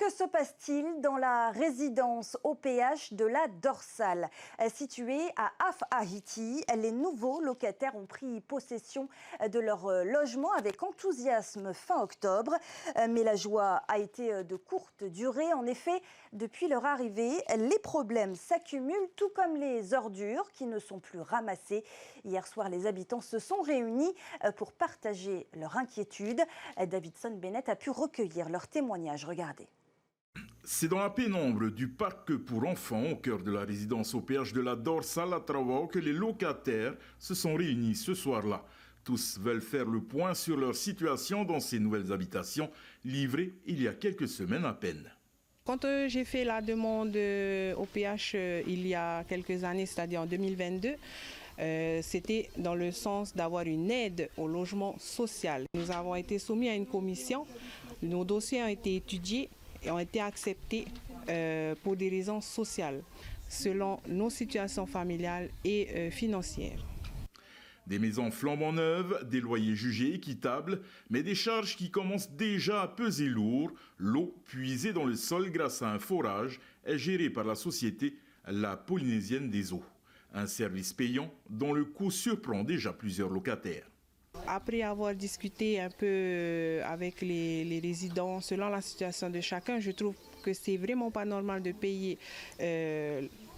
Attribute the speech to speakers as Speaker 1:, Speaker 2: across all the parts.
Speaker 1: Que se passe-t-il dans la résidence OPH de la Dorsale? Située à Af-Haïti, les nouveaux locataires ont pris possession de leur logement avec enthousiasme fin octobre. Mais la joie a été de courte durée. En effet, depuis leur arrivée, les problèmes s'accumulent, tout comme les ordures qui ne sont plus ramassées. Hier soir, les habitants se sont réunis pour partager leur inquiétude. Davidson Bennett a pu recueillir leurs témoignages. Regardez.
Speaker 2: C'est dans la pénombre du parc pour enfants, au cœur de la résidence OPH de la Dorsale à Trawao, que les locataires se sont réunis ce soir-là. Tous veulent faire le point sur leur situation dans ces nouvelles habitations, livrées il y a quelques semaines à peine.
Speaker 3: Quand j'ai fait la demande au PH il y a quelques années, c'est-à-dire en 2022, c'était dans le sens d'avoir une aide au logement social. Nous avons été soumis à une commission, nos dossiers ont été étudiés et ont été acceptés pour des raisons sociales, selon nos situations familiales et financières.
Speaker 2: Des maisons flambant neuves, des loyers jugés équitables, mais des charges qui commencent déjà à peser lourd. L'eau puisée dans le sol grâce à un forage est gérée par la société La Polynésienne des Eaux. Un service payant dont le coût surprend déjà plusieurs locataires.
Speaker 3: Après avoir discuté un peu avec les résidents, selon la situation de chacun, je trouve que c'est vraiment pas normal de payer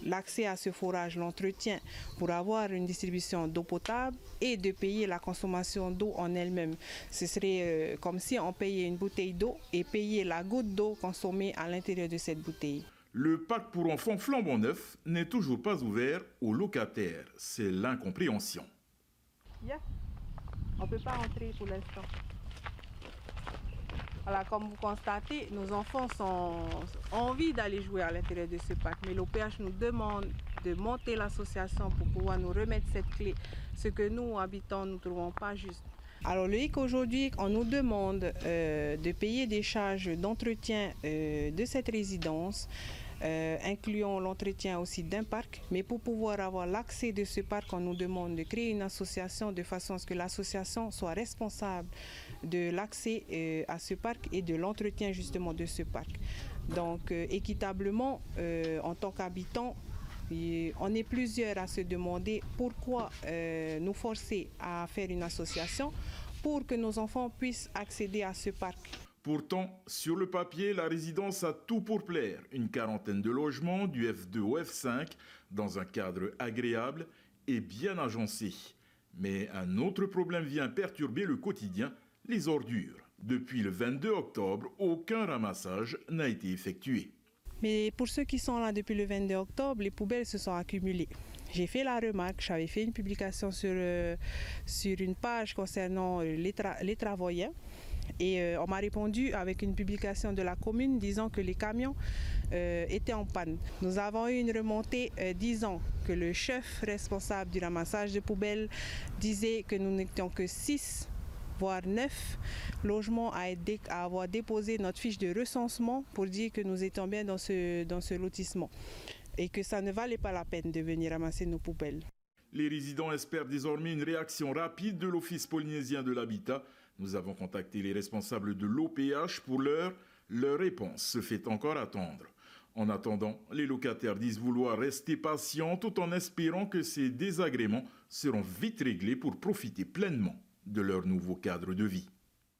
Speaker 3: l'accès à ce forage, l'entretien, pour avoir une distribution d'eau potable et de payer la consommation d'eau en elle-même. Ce serait comme si on payait une bouteille d'eau et payait la goutte d'eau consommée à l'intérieur de cette bouteille.
Speaker 2: Le parc pour enfants flambant neuf n'est toujours pas ouvert aux locataires. C'est l'incompréhension.
Speaker 3: Yeah. On ne peut pas entrer pour l'instant. Voilà, comme vous constatez, nos enfants ont envie d'aller jouer à l'intérieur de ce parc. Mais l'OPH nous demande de monter l'association pour pouvoir nous remettre cette clé. Ce que nous, habitants, nous ne trouvons pas juste. Alors le hic aujourd'hui, on nous demande de payer des charges d'entretien de cette résidence, incluant l'entretien aussi d'un parc. Mais pour pouvoir avoir l'accès de ce parc, on nous demande de créer une association de façon à ce que l'association soit responsable de l'accès à ce parc et de l'entretien justement de ce parc. Donc équitablement, en tant qu'habitants, on est plusieurs à se demander pourquoi nous forcer à faire une association pour que nos enfants puissent accéder à ce parc.
Speaker 2: Pourtant, sur le papier, la résidence a tout pour plaire. Une quarantaine de logements, du F2 au F5, dans un cadre agréable et bien agencé. Mais un autre problème vient perturber le quotidien, les ordures. Depuis le 22 octobre, aucun ramassage n'a été effectué.
Speaker 3: Mais pour ceux qui sont là depuis le 22 octobre, les poubelles se sont accumulées. J'ai fait la remarque, j'avais fait une publication sur une page concernant les travailleurs. Et on m'a répondu avec une publication de la commune disant que les camions étaient en panne. Nous avons eu une remontée disant que le chef responsable du ramassage de poubelles disait que nous n'étions que 6 voire 9 logements à avoir déposé notre fiche de recensement pour dire que nous étions bien dans ce lotissement et que ça ne valait pas la peine de venir ramasser nos poubelles.
Speaker 2: Les résidents espèrent désormais une réaction rapide de l'Office polynésien de l'habitat. Nous avons contacté les responsables de l'OPH. Pour l'heure, leur réponse se fait encore attendre. En attendant, les locataires disent vouloir rester patients tout en espérant que ces désagréments seront vite réglés pour profiter pleinement de leur nouveau cadre de vie.